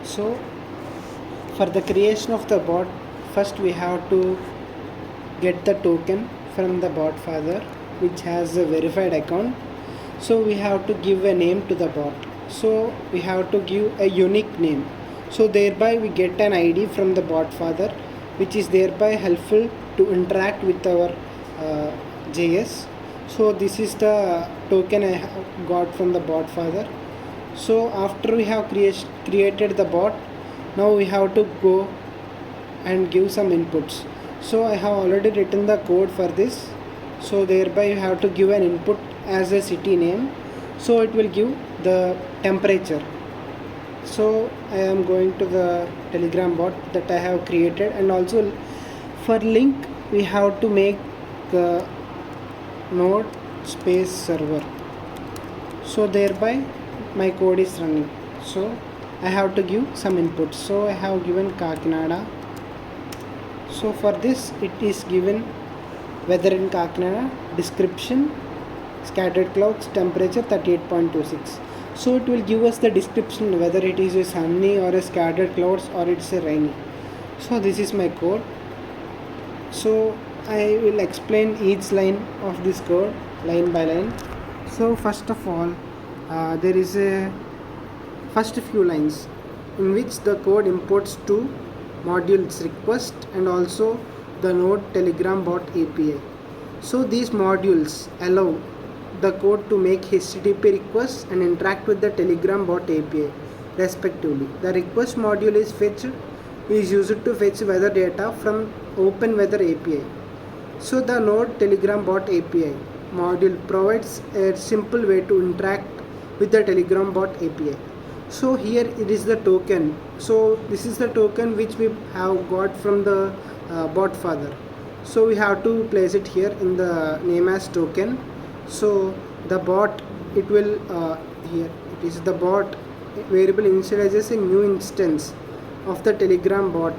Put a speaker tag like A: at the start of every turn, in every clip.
A: So for the creation of the bot, first we have to get the token from the bot father which has a verified account. So we have to give a name to the bot, so we have to give a unique name, so thereby we get an ID from the bot father, which is thereby helpful to interact with our JS. So this is the token I have got from the bot father. So after we have created the bot, now we have to go and give some inputs. So I have already written the code for this, so thereby you have to give an input as a city name, so it will give the temperature. So I am going to the Telegram bot that I have created, and also for link we have to make the node space server, so thereby my code is running. So I have to give some inputs, so I have given Kakinada. So for this it is given weather in Kakinada, description, scattered clouds, temperature 38.26. So it will give us the description whether it is a sunny or a scattered clouds or it's a rainy. So this is my code. So I will explain each line of this code line by line. So first of all, there is a first few lines in which the code imports two modules request and also the node Telegram bot API. So these modules allow the code to make HTTP requests and interact with the Telegram bot API respectively. The request module is used to fetch weather data from Open Weather API. So the node Telegram bot API module provides a simple way to interact with the Telegram bot API. So here it is the token. So this is the token which we have got from the bot father. So we have to place it here in the name as token. So the bot, it will here it is the bot variable initializes a new instance of the Telegram bot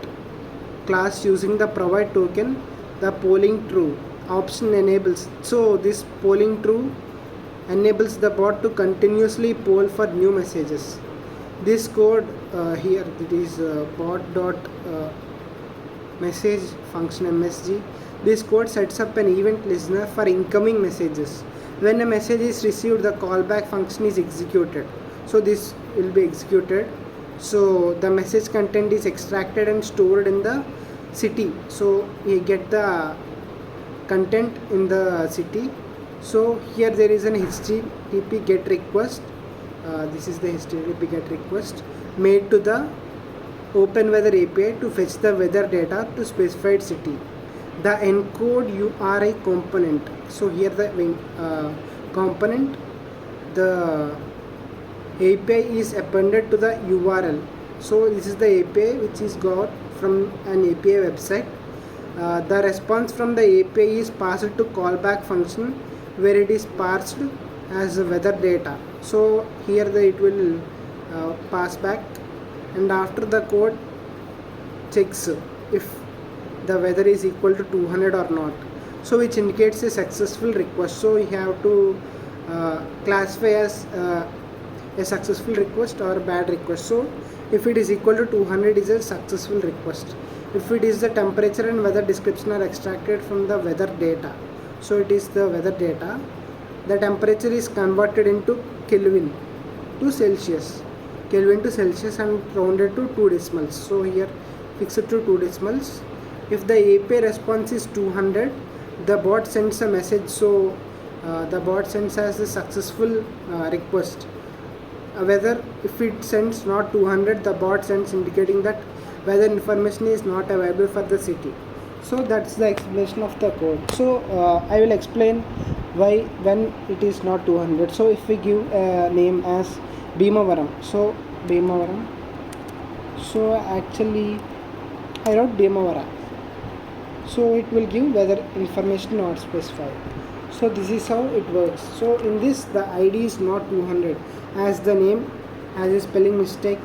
A: class using the provide token. The polling true option enables, so this polling true enables the bot to continuously poll for new messages. This code here, it is bot dot message function MSG. This code sets up an event listener for incoming messages. When a message is received, the callback function is executed. So this will be executed. So the message content is extracted and stored in the city. So we get the content in the city. So here there is an HTTP GET request. This is the HTTP GET request made to the Open Weather API to fetch the weather data to specified city. The encode URI component. So here the component, the API is appended to the URL. So this is the API which is got from an API website. The response from the API is passed to callback function where it is parsed as weather data. So here it will pass back, and after the code checks if the weather is equal to 200 or not, so which indicates a successful request. So we have to classify as a successful request or a bad request. So if it is equal to 200 is a successful request. If it is the temperature and weather description are extracted from the weather data, so it is the weather data. The temperature is converted into Kelvin to Celsius, and rounded to 2 decimals. So here fix it to 2 decimals. If the API response is 200, the bot sends a message. So the bot sends as a successful request. Whether if it sends not 200, the bot sends indicating that weather information is not available for the city. So that's the explanation of the code. So I will explain why when it is not 200. So if we give a name as Bhimavaram, so Bhimavaram, so actually I wrote Bhimavara, so it will give weather information not specified. So this is how it works. So in this the ID is not 200, as the name has a spelling mistake